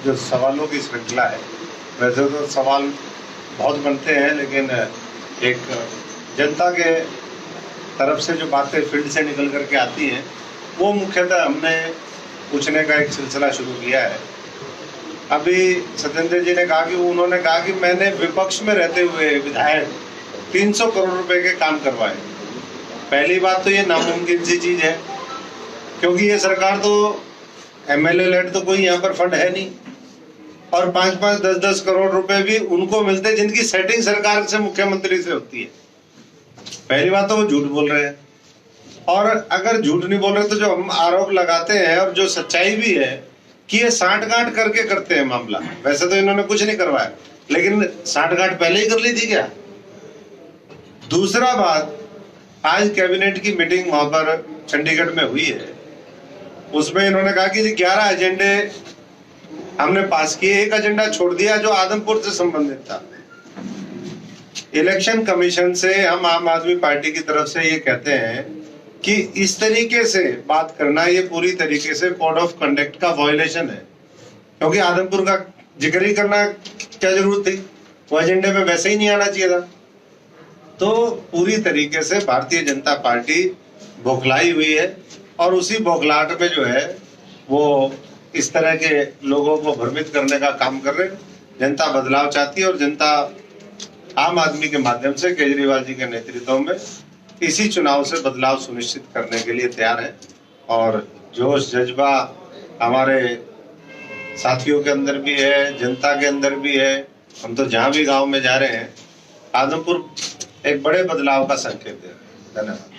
जो सवालों की श्रृंखला है, वैसे तो सवाल बहुत बनते हैं, लेकिन एक जनता के तरफ से जो बातें फील्ड से निकल करके आती हैं वो मुख्यतः हमने पूछने का एक सिलसिला शुरू किया है। अभी सत्येंद्र जी ने कहा कि उन्होंने कहा कि मैंने विपक्ष में रहते हुए विधायक 300 करोड़ रुपए के काम करवाए। पहली बात तो ये नामुमकिन सी चीज है, क्योंकि ये सरकार तो एमएलए लेड तो कोई यहाँ पर फंड है नहीं, और 5-5, 10-10 करोड़ रुपए भी उनको मिलते हैं जिनकी सेटिंग सरकार से, मुख्यमंत्री से होती है। पहली बात तो वो झूठ बोल रहे हैं, और अगर झूठ नहीं बोल रहे तो जो हम आरोप लगाते हैं और जो सच्चाई भी है कि ये साठगांठ करके करते हैं मामला। वैसे तो इन्होंने कुछ नहीं करवाया, लेकिन साठगांठ पहले ही कर ली थी क्या? दूसरा बात, आज कैबिनेट की मीटिंग वहां पर चंडीगढ़ में हुई है, उसमें इन्होंने कहा कि 11 एजेंडे हमने पास किए, एक एजेंडा छोड़ दिया जो आदमपुर से संबंधित था। इलेक्शन कमीशन से हम आम आदमी पार्टी की तरफ से ये कहते हैं कि इस तरीके से बात करना ये पूरी तरीके से कोड ऑफ कंडक्ट का वायलेशन है, क्योंकि आदमपुर का जिक्र ही करना क्या जरूरत थी? वो एजेंडे में वैसे ही नहीं आना चाहिए था। तो पूरी तरीके से भारतीय जनता पार्टी बौखलाई हुई है, और उसी बौखलाहट में जो है वो इस तरह के लोगों को भ्रमित करने का काम कर रहे हैं। जनता बदलाव चाहती है, और जनता आम आदमी के माध्यम से केजरीवाल जी के नेतृत्व में इसी चुनाव से बदलाव सुनिश्चित करने के लिए तैयार है। और जोश जज्बा हमारे साथियों के अंदर भी है, जनता के अंदर भी है। हम तो जहां भी गांव में जा रहे हैं, आदमपुर एक बड़े बदलाव का संकेत है। धन्यवाद।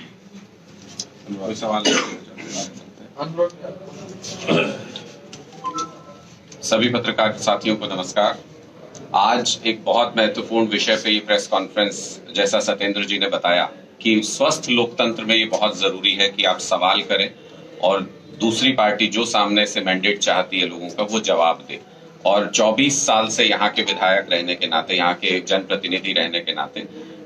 कोई सवाल? सभी पत्रकार साथियों को नमस्कार। आज एक बहुत महत्वपूर्ण विषय पे ये प्रेस कॉन्फ्रेंस, जैसा सत्येंद्र जी ने बताया कि स्वस्थ लोकतंत्र में ये बहुत जरूरी है कि आप सवाल करें और दूसरी पार्टी जो सामने से मैंडेट चाहती है लोगों का, वो जवाब दे। और 24 साल से यहाँ के विधायक रहने के नाते, यहाँ के जनप्रतिनिधि रहने के नाते,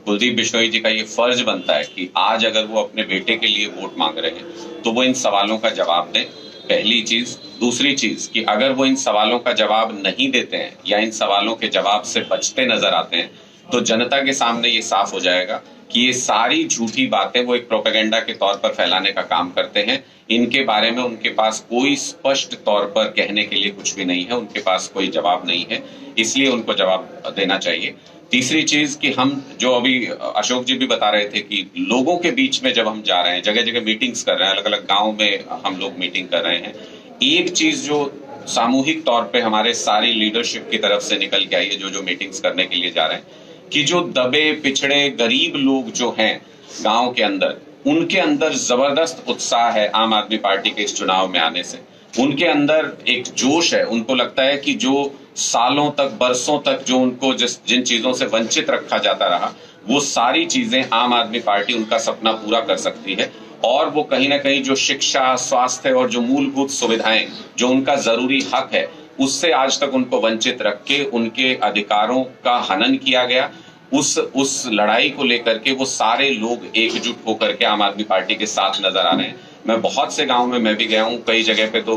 कुलदीप बिश्नोई जी का ये फर्ज बनता है कि आज अगर वो अपने बेटे के लिए वोट मांग रहे हैं तो वो इन सवालों का जवाब दें, पहली चीज। दूसरी चीज कि अगर वो इन सवालों का जवाब नहीं देते हैं या इन सवालों के जवाब से बचते नजर आते हैं, तो जनता के सामने ये साफ हो जाएगा कि ये सारी झूठी बातें वो एक प्रोपेगेंडा के तौर पर फैलाने का काम करते हैं। इनके बारे में उनके पास कोई स्पष्ट तौर पर कहने के लिए कुछ भी नहीं है, उनके पास कोई जवाब नहीं है, इसलिए उनको जवाब देना चाहिए। तीसरी चीज कि हम जो अभी अशोक जी भी बता रहे थे कि लोगों के बीच में जब हम जा रहे हैं, जगह जगह मीटिंग्स कर रहे हैं, अलग अलग गांव में हम लोग मीटिंग कर रहे हैं, एक चीज जो सामूहिक तौर पे हमारे सारी लीडरशिप की तरफ से निकल के आई है, जो मीटिंग्स करने के लिए जा रहे हैं, कि जो दबे पिछड़े गरीब लोग जो हैं गांव के अंदर, उनके अंदर जबरदस्त उत्साह है आम आदमी पार्टी के इस चुनाव में आने से। उनके अंदर एक जोश है, उनको लगता है कि जो सालों तक, बरसों तक जो उनको जिन चीजों से वंचित रखा जाता रहा, वो सारी चीजें आम आदमी पार्टी उनका सपना पूरा कर सकती है। और वो कहीं ना कहीं जो शिक्षा, स्वास्थ्य और जो मूलभूत सुविधाएं, जो उनका जरूरी हक है, उससे आज तक उनको वंचित रख के उनके अधिकारों का हनन किया गया। उस लड़ाई को लेकर के वो सारे लोग एकजुट होकर के आम आदमी पार्टी के साथ नजर आ रहे हैं। मैं बहुत से गांव में मैं भी गया हूं, कई जगह पे तो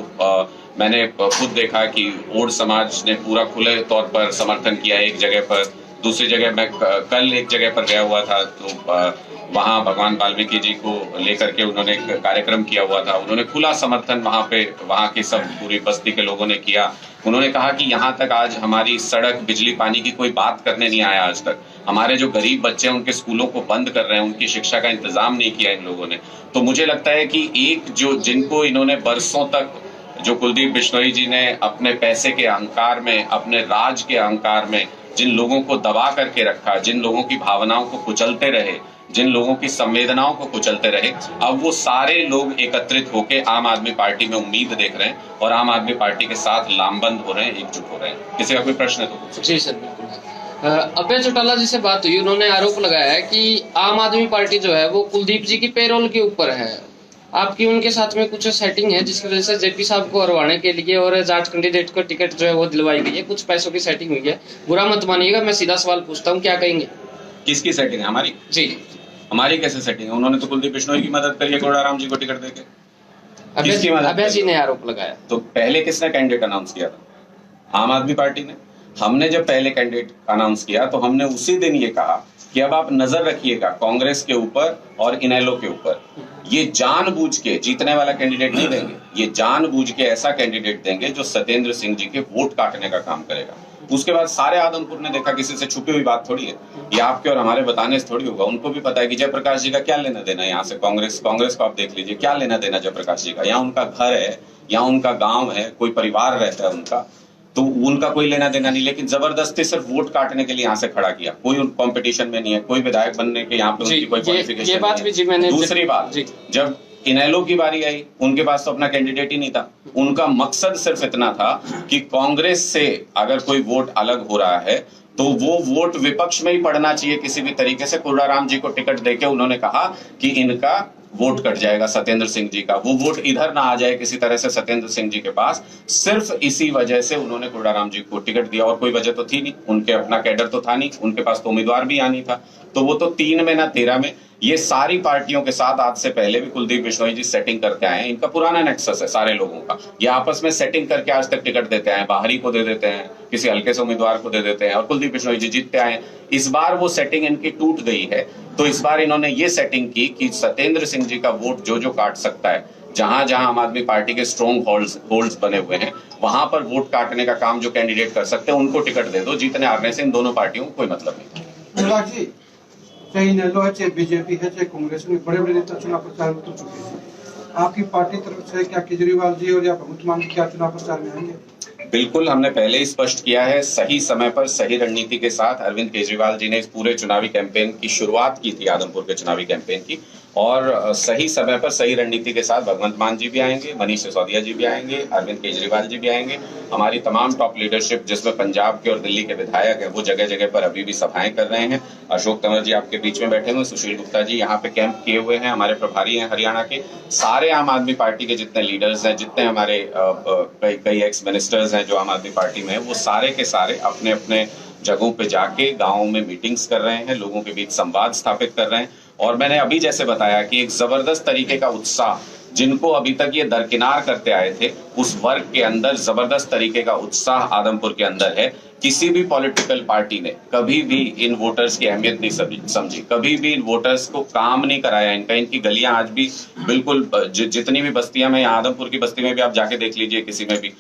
मैंने खुद देखा कि ओड समाज ने पूरा खुले तौर पर समर्थन किया एक जगह पर। दूसरी जगह मैं कल एक जगह पर गया हुआ था, तो वहां भगवान वाल्मीकि जी को लेकर के उन्होंने एक कार्यक्रम किया हुआ था। उन्होंने खुला समर्थन वहां के सब पूरी बस्ती के लोगों ने किया। उन्होंने कहा कि यहाँ तक आज हमारी सड़क, बिजली, पानी की कोई बात करने नहीं आया आज तक। हमारे जो गरीब बच्चे हैं उनके स्कूलों को बंद कर रहे हैं, उनकी शिक्षा का इंतजाम नहीं किया इन लोगों ने। तो मुझे लगता है कि एक जो जिनको इन्होंने बरसों तक, जो कुलदीप बिश्नोई जी ने अपने पैसे के अहंकार में, अपने राज के अहंकार में जिन लोगों को दबा करके रखा, जिन लोगों की भावनाओं को कुचलते रहे, जिन लोगों की संवेदनाओं को कुचलते रहे, अब वो सारे लोग एकत्रित होकर आम आदमी पार्टी में उम्मीद देख रहे हैं और आम आदमी पार्टी के साथ लामबंद हो रहे हैं, एकजुट हो रहे हैं। किसी का कोई प्रश्न है तो? जी सर, बिल्कुल। अभय चौटाला जी से बात हुई, उन्होंने आरोप लगाया है कि आम आदमी पार्टी जो है वो कुलदीप जी की पेरोल के ऊपर है। आपकी उनके साथ में कुछ सेटिंग है जिसकी वजह से जेपी साहब को हरवाने के लिए और जाट कैंडिडेट को टिकट जो है वो दिलवाई गई है, कुछ पैसों की सेटिंग हुई है। बुरा मत मानिएगा, मैं सीधा सवाल पूछता हूँ, क्या कहेंगे? किसकी सेटिंग है? हमारी? जी। हमारी कैसे सेटिंग है? उन्होंने तो कुलदीप बिश्नोई की मदद करी है कोडाराम जी को टिकट देके। अभय जी ने आरोप लगाया। तो पहले किसने कैंडिडेट अनाउंस किया था? आम आदमी पार्टी ने। हमने जब पहले कैंडिडेट अनाउंस किया तो हमने उसी दिन ये कहा कि अब आप नजर रखिएगा कांग्रेस के ऊपर और इनेलो के ऊपर, ये जानबूझ के जीतने वाला कैंडिडेट नहीं देंगे, ये जानबूझ के ऐसा कैंडिडेट देंगे जो सत्येंद्र सिंह जी के वोट काटने का काम करेगा। उसके बाद सारे आदमपुर ने देखा, किसी से छुपी हुई बात थोड़ी है, ये आपके और हमारे बताने से थोड़ी होगा। उनको भी पता है कि जयप्रकाश जी का क्या लेना देना यहाँ से, कांग्रेस को आप देख लीजिए, क्या लेना देना जयप्रकाश जी का। यहाँ उनका घर है, यहाँ उनका गांव है, कोई परिवार रहता है उनका, तो उनका कोई लेना देना नहीं। लेकिन जबरदस्ती सिर्फ वोट काटने के लिए यहाँ से खड़ा किया, कोई कंपटीशन में नहीं है, कोई विधायक बनने के यहाँ पे उनकी कोई क्वालिफिकेशन नहीं है। दूसरी बात, जब इनेलो की बारी आई, उनके पास तो अपना कैंडिडेट ही नहीं था। उनका मकसद सिर्फ इतना था कि कांग्रेस से अगर कोई वोट अलग हो रहा है तो वो वोट विपक्ष में ही पड़ना चाहिए किसी भी तरीके से। कुर्राराम जी को टिकट देके उन्होंने कहा कि इनका वोट कट जाएगा सत्येंद्र सिंह जी का, वो वोट इधर ना आ जाए किसी तरह से सत्येंद्र सिंह जी के पास। सिर्फ इसी वजह से उन्होंने कुर्राराम जी को टिकट दिया, और कोई वजह तो थी नहीं, उनके अपना कैडर तो था नहीं, उनके पास तो उम्मीदवार भी आनी था। तो वो तो 3 में ना 13 में, ये सारी पार्टियों के साथ आज से पहले भी कुलदीप बिश्नोई जी सेटिंग करते आए हैं। इनका पुराना नेक्सस है सारे लोगों का, ये आपस में सेटिंग करके आज तक टिकट देते आए, बाहरी को दे देते हैं, किसी हल्के से उम्मीदवार को दे देते हैं, और कुलदीप बिश्नोई जी जीतते आए। इस बार वो सेटिंग इनकी टूट गई है, तो इस बार इन्होंने ये सेटिंग की कि सत्येंद्र सिंह जी का वोट जो काट सकता है, जहां जहां आम आदमी पार्टी के स्ट्रॉन्ग होल्ड्स बने हुए हैं, वहां पर वोट काटने का काम जो कैंडिडेट कर सकते हैं उनको टिकट दे दो। जीतने हारने से इन दोनों पार्टियों को कोई मतलब नहीं। अनुराग जी, चाहे इनेलो है, चाहे बीजेपी है, चाहे कांग्रेस में बड़े बड़े नेता चुनाव प्रचार में उतर चुके हैं। आपकी पार्टी तरफ से क्या केजरीवाल जी और या भगवंत मान क्या चुनाव प्रचार में आएंगे? बिल्कुल, हमने पहले ही स्पष्ट किया है, सही समय पर सही रणनीति के साथ अरविंद केजरीवाल जी ने इस पूरे चुनावी कैंपेन की शुरुआत की थी, आदमपुर के चुनावी कैंपेन की, और सही समय पर सही रणनीति के साथ भगवंत मान जी भी आएंगे, मनीष सिसोदिया जी भी आएंगे, अरविंद केजरीवाल जी भी आएंगे। हमारी तमाम टॉप लीडरशिप जिसमें पंजाब के और दिल्ली के विधायक हैं, वो जगह जगह पर अभी भी सभाएं कर रहे हैं। अशोक तंवर जी आपके बीच में बैठे हुए, सुशील गुप्ता जी यहाँ पे कैंप किए हुए हैं, हमारे प्रभारी हैं हरियाणा के। सारे आम आदमी पार्टी के जितने लीडर्स हैं, जितने हमारे कई एक्स मिनिस्टर्स हैं जो आम आदमी पार्टी में है, वो सारे के सारे अपने अपने जगहों पे जाके गाँव में मीटिंग्स कर रहे हैं, लोगों के बीच संवाद स्थापित कर रहे हैं। और मैंने अभी जैसे बताया कि एक जबरदस्त तरीके का उत्साह, जिनको अभी तक ये दरकिनार करते आए थे, उस वर्ग के अंदर जबरदस्त तरीके का उत्साह आदमपुर के अंदर है। किसी भी पॉलिटिकल पार्टी ने कभी भी इन वोटर्स की अहमियत नहीं समझी, कभी भी इन वोटर्स को काम नहीं कराया इनका। इनकी गलियां आज भी बिल्कुल, जितनी भी बस्तियां में, आदमपुर की बस्ती में भी आप जाके देख लीजिए, किसी में भी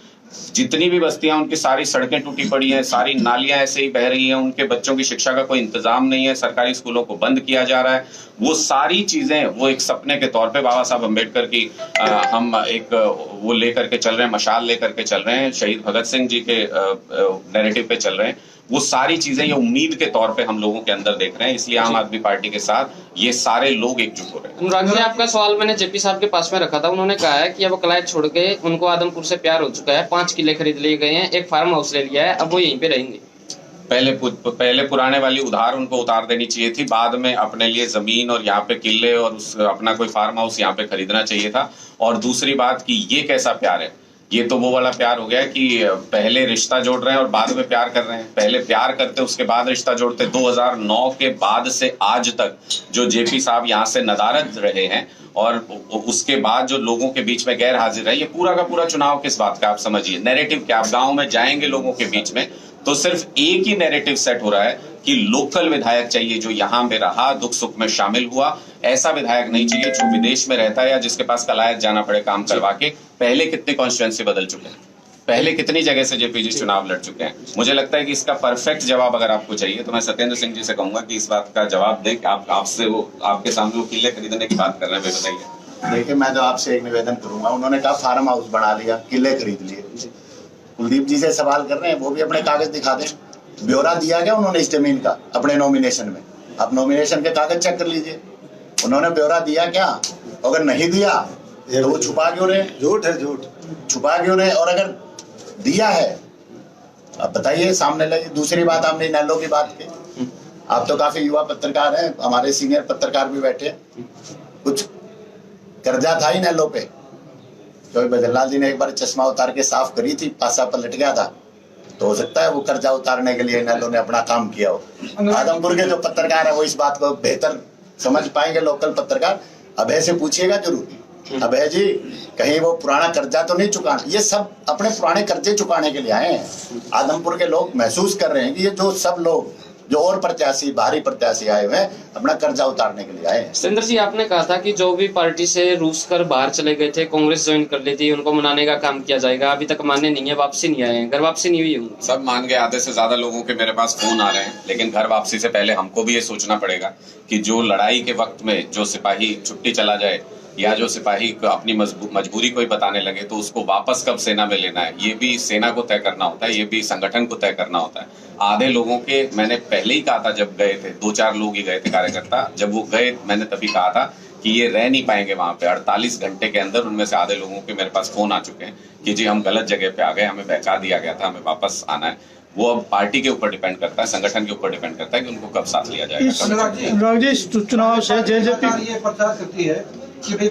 जितनी भी बस्तियां, उनकी सारी सड़कें टूटी पड़ी हैं, सारी नालियां ऐसे ही बह रही हैं, उनके बच्चों की शिक्षा का कोई इंतजाम नहीं है, सरकारी स्कूलों को बंद किया जा रहा है। वो सारी चीजें वो एक सपने के तौर पे बाबा साहब अम्बेडकर की हम एक वो लेकर के चल रहे हैं, मशाल लेकर के चल रहे हैं, शहीद भगत सिंह जी के नैरेटिव पे चल रहे हैं। वो सारी चीजें ये उम्मीद के तौर पे हम लोगों के अंदर देख रहे हैं, इसलिए आम आदमी पार्टी के साथ ये सारे लोग एकजुट हो रहे हैं। अनुराग जी, आपका सवाल मैंने जेपी साहब के पास में रखा था, उन्होंने कहा है कि अब कलायत छोड़ के उनको आदमपुर से प्यार हो चुका है, 5 किले खरीद लिए गए हैं, एक फार्म हाउस ले लिया है, अब वो यहीं पे रहेंगे। पहले पुराने वाली उधार उनको उतार देनी चाहिए थी, बाद में अपने लिए जमीन और यहाँ पे किले और अपना कोई फार्म हाउस यहाँ पे खरीदना चाहिए था। और दूसरी बात कि ये कैसा प्यार है, ये तो वो वाला प्यार हो गया कि पहले रिश्ता जोड़ रहे हैं और बाद में प्यार कर रहे हैं। पहले प्यार करते उसके बाद रिश्ता जोड़ते। 2009 के बाद से आज तक जो जेपी साहब यहाँ से नदारद रहे हैं और उसके बाद जो लोगों के बीच में गैर हाजिर है, ये पूरा का पूरा चुनाव किस बात का आप समझिए। नैरेटिव क्या, आप गाँव में जाएंगे लोगों के बीच में तो सिर्फ एक ही नैरेटिव सेट हो रहा है कि लोकल विधायक चाहिए जो यहाँ पे रहा, दुख सुख में शामिल हुआ। ऐसा विधायक नहीं चाहिए जो विदेश में रहता है या जिसके पास कलायत जाना पड़े काम करवा के। पहले कितनी कॉन्स्टिट्यूएंसी बदल चुके हैं, पहले कितनी जगह से जेपी जी चुनाव लड़ चुके हैं। मुझे लगता है कि इसका परफेक्ट जवाब अगर आपको चाहिए तो मैं सत्येंद्र सिंह जी से कहूंगा कि इस बात का जवाब दें कि आपसे वो आपके सामने वो किले खरीदने की बात कर रहे हैं, बताइए। देखिए, मैं तो आपसे एक निवेदन करूंगा, उन्होंने कहा फार्म हाउस बना लिया, किले खरीद लिए। कुलदीप जी से सवाल कर रहे हैं, वो भी अपने कागज दिखा दें। ब्यौरा दिया गया उन्होंने इस जमीन का अपने नॉमिनेशन में, आप नॉमिनेशन के कागज चेक कर लीजिए, उन्होंने ब्यौरा दिया क्या? अगर नहीं दिया तो वो छुपा क्यों रहे? झूठ है, झूठ छुपा क्यों रहे? और अगर दिया है अब बताइए, सामने लगे। दूसरी बात, आपने इनेलो की बात की, आप तो काफी युवा पत्रकार हैं, हमारे सीनियर पत्रकार भी बैठे हैं। कुछ कर्जा था इनेलो पे, तो बदरलाल जी ने एक बार चश्मा उतार के साफ करी थी, पासा पलट गया था, तो हो सकता है वो कर्जा उतारने के लिए इनेलो ने अपना काम किया हो। आदमपुर के जो पत्रकार है वो इस बात को बेहतर समझ पाएंगे, लोकल पत्रकार। अब ऐसे पूछिएगा जरूर अभय जी कहीं वो पुराना कर्जा तो नहीं चुकाना, ये सब अपने पुराने कर्जे चुकाने के लिए आए हैं। आदमपुर के लोग महसूस कर रहे हैं कि ये जो सब लोग जो और प्रत्याशी बाहरी प्रत्याशी आए हुए हैं अपना कर्जा उतारने के लिए आए हैं। सतेंद्र जी, आपने कहा था कि जो भी पार्टी से रूस कर बाहर चले गए थे, कांग्रेस ज्वाइन कर ली थी, उनको मनाने का काम किया जाएगा। अभी तक माने नहीं है, वापसी नहीं आए हैं, घर वापसी नहीं हुई होंगी। सब मान गए, आधे से ज्यादा लोगों के मेरे पास फोन आ रहे हैं, लेकिन घर वापसी से पहले हमको भी ये सोचना पड़ेगा कि जो लड़ाई के वक्त में जो सिपाही छुट्टी चला जाए या जो सिपाही को अपनी मजबूरी कोई बताने लगे तो उसको वापस कब सेना में लेना है, ये भी सेना को तय करना होता है, ये भी संगठन को तय करना होता है। आधे लोगों के मैंने पहले ही कहा था, जब गए थे 2-4 लोग ही गए थे कार्यकर्ता, जब वो गए मैंने तभी कहा था कि ये रह नहीं पाएंगे वहां पे। 48 घंटे के अंदर उनमें से आधे लोगों के मेरे पास फोन आ चुके हैं कि जी हम गलत जगह पे आ गए, हमें बहका दिया गया था, हमें वापस आना है। वो अब पार्टी के ऊपर डिपेंड करता है, संगठन के ऊपर डिपेंड करता है कि उनको कब साथ लिया जाएगा। अनुराग जी, चुनाव से जेजेपी ये प्रचार करती है कि भाई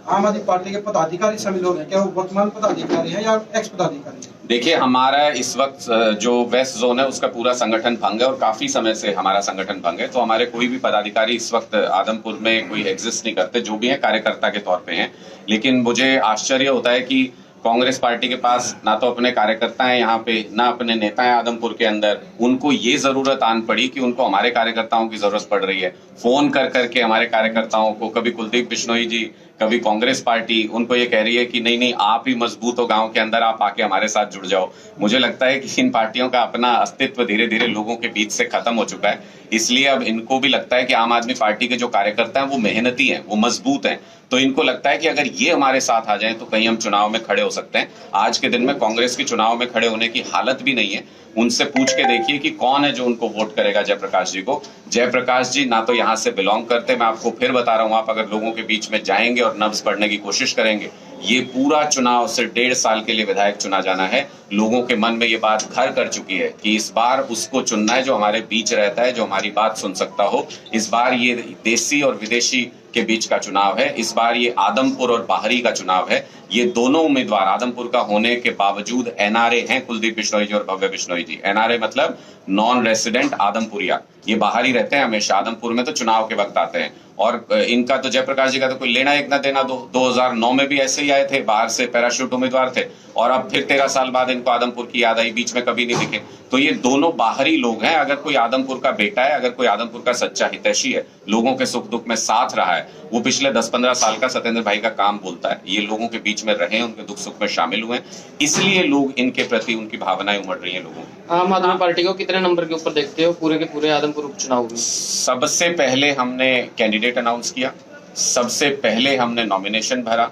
आम आदमी पार्टी के पदाधिकारी शामिल हो रहे हैं, क्या वो वर्तमान पदाधिकारी हैं या एक्स पदाधिकारी हैं? देखिए, हमारा इस वक्त जो वेस्ट जोन है उसका पूरा संगठन भंग है और काफी समय से हमारा संगठन भंग है, तो हमारे कोई भी पदाधिकारी इस वक्त आदमपुर में कोई एग्जिस्ट नहीं करते, जो भी है कार्यकर्ता के तौर पे हैं। लेकिन मुझे आश्चर्य होता है कि कांग्रेस पार्टी के पास ना तो अपने कार्यकर्ता हैं यहाँ पे, ना अपने नेता हैं आदमपुर के अंदर। उनको ये जरूरत आन पड़ी कि उनको हमारे कार्यकर्ताओं की जरूरत पड़ रही है। फोन कर करके हमारे कार्यकर्ताओं को, कभी कुलदीप बिश्नोई जी, कभी कांग्रेस पार्टी, उनको ये कह रही है कि नहीं नहीं आप ही मजबूत हो गांव के अंदर, आप आके हमारे साथ जुड़ जाओ। मुझे लगता है कि इन पार्टियों का अपना अस्तित्व धीरे धीरे लोगों के बीच से खत्म हो चुका है। इसलिए अब इनको भी लगता है कि आम आदमी पार्टी के जो कार्यकर्ता हैं वो मेहनती हैं, वो मजबूत हैं, तो इनको लगता है कि अगर ये हमारे साथ आ जाएं तो कहीं हम चुनाव में खड़े हो सकते हैं। आज के दिन में कांग्रेस की चुनाव में खड़े होने की हालत भी नहीं है। उनसे पूछ के देखिए कि कौन है जो उनको वोट करेगा जयप्रकाश जी को। जयप्रकाश जी ना तो यहाँ से बिलोंग करते, मैं आपको फिर बता रहा हूँ, आप अगर लोगों के बीच में जाएंगे और नब्ज पढ़ने की कोशिश करेंगे, ये पूरा चुनाव सिर्फ 1.5 साल के लिए विधायक चुना जाना है। लोगों के मन में ये बात घर कर चुकी है कि इस बार उसको चुनना है जो हमारे बीच रहता है, जो हमारी बात सुन सकता हो। इस बार ये देसी और विदेशी के बीच का चुनाव है, इस बार ये आदमपुर और बाहरी का चुनाव है। ये दोनों उम्मीदवार आदमपुर का होने के बावजूद एनआरए हैं, कुलदीप बिश्नोई जी और भव्य बिश्नोई जी। एनआरए मतलब नॉन रेसिडेंट आदमपुरिया, ये बाहर ही रहते हैं हमेशा, आदमपुर में तो चुनाव के वक्त आते हैं। और इनका तो जयप्रकाश जी का तो कोई लेना एक ना देना, 2009 में भी ऐसे ही आए थे, बाहर से पैराशूट उम्मीदवार थे, और अब फिर 13 साल बाद इनको आदमपुर की याद आई, बीच में कभी नहीं दिखे। तो ये दोनों बाहरी लोग हैं। अगर कोई आदमपुर का बेटा है, अगर कोई आदमपुर का सच्चा हितैषी है, लोगों के सुख दुख में साथ रहा है, वो पिछले 10-15 साल का सतेंद्र भाई का काम बोलता है। ये लोगों के बीच में रहे, उनके दुख सुख में शामिल हुए, इसलिए लोग इनके प्रति उनकी भावनाएं उमड़ रही है लोगों की। आम आदमी पार्टी को कितने नंबर के ऊपर देखते हो पूरे के पूरे आदमपुर उपचुनाव में? सबसे पहले हमने कैंडिडेट अनाउंस किया, सबसे पहले हमने नॉमिनेशन भरा,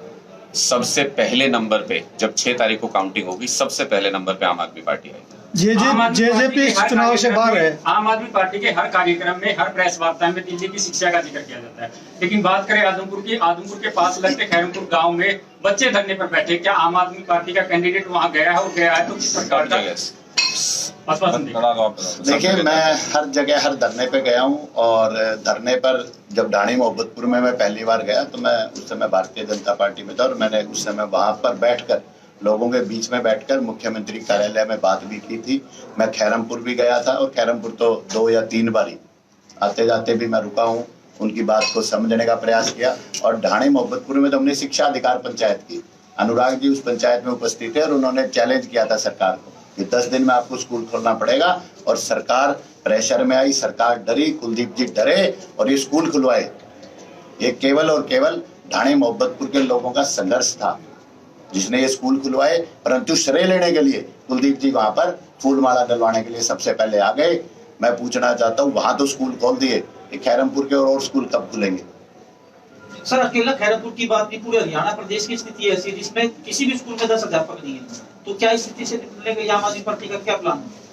सबसे पहले नंबर पे जब 6 तारीख को काउंटिंग होगी, सबसे पहले नंबर पे आम आदमी पार्टी आई। जेजेपी चुनाव से बाहर है। आम आदमी पार्टी के हर कार्यक्रम में, हर प्रेस वार्ता में दिल्ली की शिक्षा का जिक्र किया जाता है, लेकिन बात करें आदमपुर की, आदमपुर के पास लगते खैरमपुर गांव में बच्चे धरने पर बैठे, क्या आम आदमी पार्टी का कैंडिडेट वहां गया है और गया है तो किस प्रकार का? देखिए, मैं हर जगह हर धरने पे गया हूँ, और धरने पर जब ढाणी मोहब्बतपुर में मैं पहली बार गया तो मैं उस समय भारतीय जनता पार्टी में था, और मैंने उस समय वहां पर बैठकर लोगों के बीच में बैठकर मुख्यमंत्री कार्यालय में बात भी की थी। मैं खैरमपुर भी गया था, और खैरमपुर तो 2 या 3 बारी आते जाते भी मैं रुका हूँ, उनकी बात को समझने का प्रयास किया। और ढाणी मोहब्बतपुर में तो हमने शिक्षा अधिकार पंचायत की, अनुराग जी उस पंचायत में उपस्थित थे, और उन्होंने चैलेंज किया था सरकार को कि 10 दिन में आपको स्कूल खोलना पड़ेगा, और सरकार प्रेशर में आई, सरकार डरी, कुलदीप जी डरे और ये स्कूल खुलवाए। ये केवल और केवल ढाणी मोहब्बतपुर के लोगों का संघर्ष था जिसने ये स्कूल खुलवाए, परंतु श्रेय लेने के लिए कुलदीप जी वहां पर फूल माला डलवाने के लिए सबसे पहले आ गए। मैं पूछना चाहता हूँ, वहां तो स्कूल खोल दिए, खैरमपुर के और स्कूल कब खुलेंगे? सर, अकेला खैरमपुर की बात नहीं, पूरे हरियाणा प्रदेश की स्थिति ऐसी है जिसमें किसी भी स्कूल में 10 अध्यापक नहीं है, तो क्या इस स्थिति से निकलने का आम आदमी पार्टी का क्या प्लान है?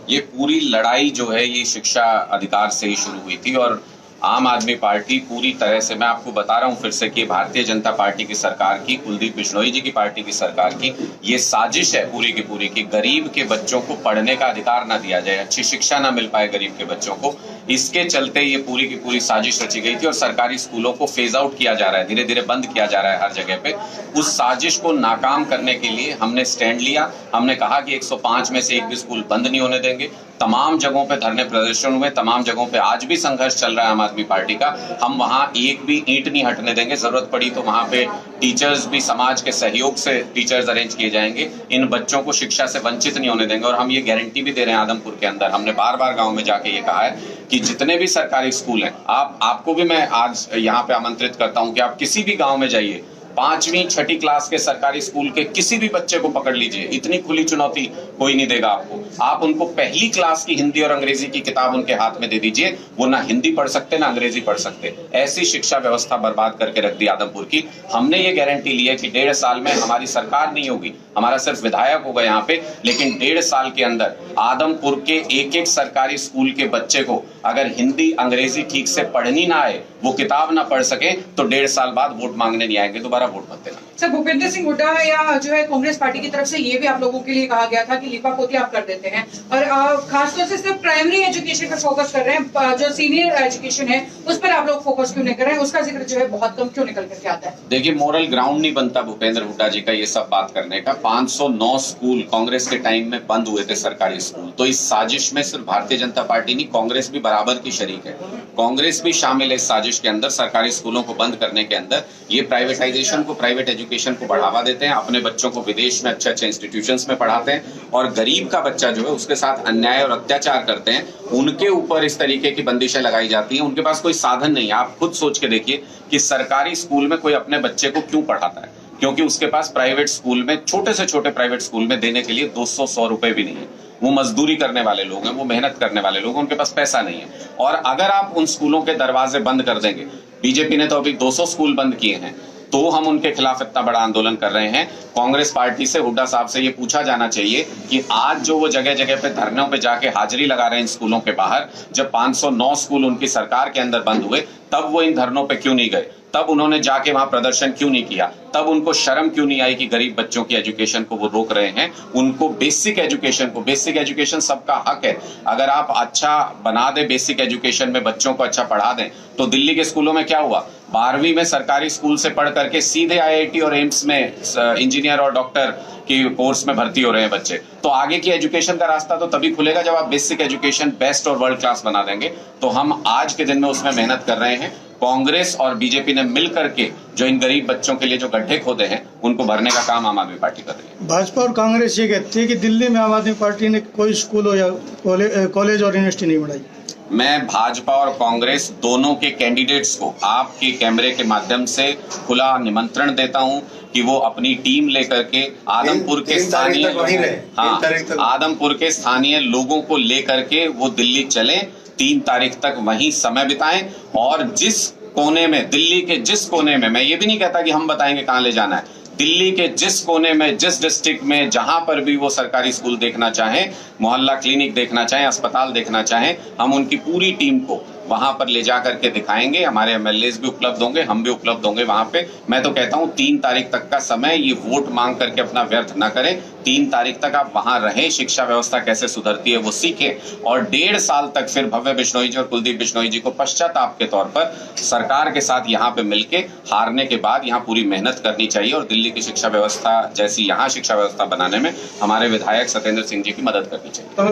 ये पूरी लड़ाई जो है ये शिक्षा अधिकार से ही शुरू हुई थी, और आम आदमी पार्टी पूरी तरह से, मैं आपको बता रहा हूं फिर से कि भारतीय जनता पार्टी की सरकार की, कुलदीप बिश्नोई जी की पार्टी की सरकार की ये साजिश है पूरी की पूरी कि गरीब के बच्चों को पढ़ने का अधिकार ना दिया जाए, अच्छी शिक्षा ना मिल पाए गरीब के बच्चों को। इसके चलते ये पूरी की पूरी साजिश रची गई थी और सरकारी स्कूलों को फेज आउट किया जा रहा है, धीरे धीरे बंद किया जा रहा है हर जगह पे। उस साजिश को नाकाम करने के लिए हमने स्टैंड लिया। हमने कहा कि 105 में से एक भी स्कूल बंद नहीं होने देंगे। तमाम जगहों पे धरने प्रदर्शन हुए, तमाम जगहों पे आज भी संघर्ष चल रहा है आम आदमी पार्टी का। हम वहां एक भी ईंट नहीं हटने देंगे। जरूरत पड़ी तो वहां पे टीचर्स भी, समाज के सहयोग से टीचर्स अरेंज किए जाएंगे। इन बच्चों को शिक्षा से वंचित नहीं होने देंगे। और हम ये गारंटी भी दे रहे हैं आदमपुर के अंदर, हमने बार बार गांव में जाके ये कहा है कि जितने भी सरकारी स्कूल हैं, आपको भी मैं आज यहाँ पे आमंत्रित करता हूं कि आप किसी भी गांव में जाइए, 5वीं 6ठी क्लास के सरकारी स्कूल के किसी भी बच्चे को पकड़ लीजिए, इतनी खुली चुनौती कोई नहीं देगा आपको। आप उनको पहली क्लास की हिंदी और अंग्रेजी की किताब उनके हाथ में दे दीजिए, वो ना हिंदी पढ़ सकते ना अंग्रेजी पढ़ सकते। ऐसी शिक्षा व्यवस्था बर्बाद करके रख दी आदमपुर की। हमने ये गारंटी ली है कि 1.5 साल में हमारी सरकार नहीं होगी, हमारा सिर्फ विधायक होगा यहाँ पे, लेकिन 1.5 साल के अंदर आदमपुर के एक एक सरकारी स्कूल के बच्चे को अगर हिंदी अंग्रेजी ठीक से पढ़नी ना आए, वो किताब ना पढ़ सके, तो 1.5 साल बाद वोट मांगने नहीं आएंगे, दोबारा वोट मत देना। सर, भूपेंद्र सिंह हुड्डा या जो है कांग्रेस पार्टी की तरफ से ये भी आप लोगों के लिए कहा गया था कि लिपापोती आप कर देते हैं और खासतौर से सिर्फ प्राइमरी एजुकेशन पर फोकस कर रहे हैं, जो सीनियर एजुकेशन है उस पर आप लोग फोकस क्यों नहीं कर रहे हैं, उसका जिक्र जो है बहुत कम क्यों निकल करके आता है? देखिए, मोरल ग्राउंड नहीं बनता भूपेंद्र हुड्डा जी का ये सब बात करने का। 509 स्कूल कांग्रेस के टाइम में बंद हुए थे, सरकारी स्कूल। तो इस साजिश में सिर्फ भारतीय जनता पार्टी नहीं, कांग्रेस भी बराबर की शरीक है। कांग्रेस भी शामिल है इस साजिश के अंदर, सरकारी स्कूलों को बंद करने के अंदर। ये प्राइवेटाइजेशन को, प्राइवेट एजुकेशन को बढ़ावा देते हैं, अपने बच्चों को विदेश में अच्छे अच्छे इंस्टीट्यूशंस में पढ़ाते हैं और गरीब का बच्चा जो है उसके साथ अन्याय और अत्याचार करते हैं, उनके ऊपर इस तरीके की बंदिशें लगाई जाती हैं। उनके पास कोई साधन नहीं है। आप खुद सोच के देखिए कि सरकारी स्कूल में कोई अपने बच्चे को क्यों पढ़ाता है? क्योंकि उसके पास प्राइवेट स्कूल में, छोटे से छोटे प्राइवेट स्कूल में देने के लिए 200-100 रुपए भी नहीं है। वो मजदूरी करने वाले लोग हैं, वो मेहनत करने वाले लोग हैं, उनके पास पैसा नहीं है। और अगर आप उन स्कूलों के दरवाजे बंद कर देंगे, बीजेपी ने तो अभी 200 स्कूल बंद किए हैं, तो हम उनके खिलाफ इतना बड़ा आंदोलन कर रहे हैं। कांग्रेस पार्टी से, हुड्डा साहब से ये पूछा जाना चाहिए कि आज जो वो जगह जगह पे धरनों पे जाके हाजिरी लगा रहे हैं इन स्कूलों के बाहर, जब 509 स्कूल उनकी सरकार के अंदर बंद हुए, तब वो इन धरनों पे क्यों नहीं गए? तब उन्होंने जाके वहां प्रदर्शन क्यों नहीं किया? तब उनको शर्म क्यों नहीं आई कि गरीब बच्चों की एजुकेशन को वो रोक रहे हैं? उनको बेसिक एजुकेशन सबका हक है। अगर आप अच्छा बना दे, बेसिक एजुकेशन में बच्चों को अच्छा पढ़ा दें, तो दिल्ली के स्कूलों में क्या हुआ? 12वीं में सरकारी स्कूल से पढ़ करके सीधे IIT और एम्स में इंजीनियर और डॉक्टर की कोर्स में भर्ती हो रहे हैं बच्चे। तो आगे की एजुकेशन का रास्ता तो तभी खुलेगा जब आप बेसिक एजुकेशन बेस्ट और वर्ल्ड क्लास बना देंगे। तो हम आज के दिन में उसमें मेहनत कर रहे हैं। कांग्रेस और बीजेपी ने मिल करके जो इन गरीब बच्चों के लिए जो गड्ढे खोदे हैं, उनको भरने का काम आम आदमी पार्टी कर रही है। भाजपा और कांग्रेस ये कहती है कि दिल्ली में आम आदमी पार्टी ने कोई स्कूल हो या कॉलेज और यूनिवर्सिटी नहीं बनाई। मैं भाजपा और कांग्रेस दोनों के कैंडिडेट्स को आपके कैमरे के माध्यम से खुला निमंत्रण देता हूं कि वो अपनी टीम लेकर के आदमपुर के आदमपुर के स्थानीय लोगों को लेकर के वो दिल्ली चलें। 3 तारीख तक वहीं समय बिताएं और जिस कोने में, दिल्ली के जिस कोने में, मैं ये भी नहीं कहता कि हम बताएंगे कहां ले जाना है, दिल्ली के जिस कोने में, जिस डिस्ट्रिक्ट में, जहां पर भी वो सरकारी स्कूल देखना चाहें, मोहल्ला क्लिनिक देखना चाहें, अस्पताल देखना चाहें, हम उनकी पूरी टीम को वहां पर ले जा करके दिखाएंगे। हमारे MLAs भी उपलब्ध होंगे, हम भी उपलब्ध होंगे वहां पे। मैं तो कहता हूं 3 तारीख तक का समय, ये वोट मांग करके अपना व्यर्थ ना करें। 3 तारीख तक आप वहां रहें, शिक्षा व्यवस्था कैसे सुधरती है वो सीखें और 1.5 साल तक फिर भव्य बिश्नोई जी और कुलदीप बिश्नोई जी को पश्चाताप के तौर पर सरकार के साथ यहाँ पे मिलके हारने के बाद यहाँ पूरी मेहनत करनी चाहिए और दिल्ली की शिक्षा व्यवस्था जैसी यहाँ शिक्षा व्यवस्था बनाने में हमारे विधायक सत्येंद्र सिंह जी की मदद करनी चाहिए।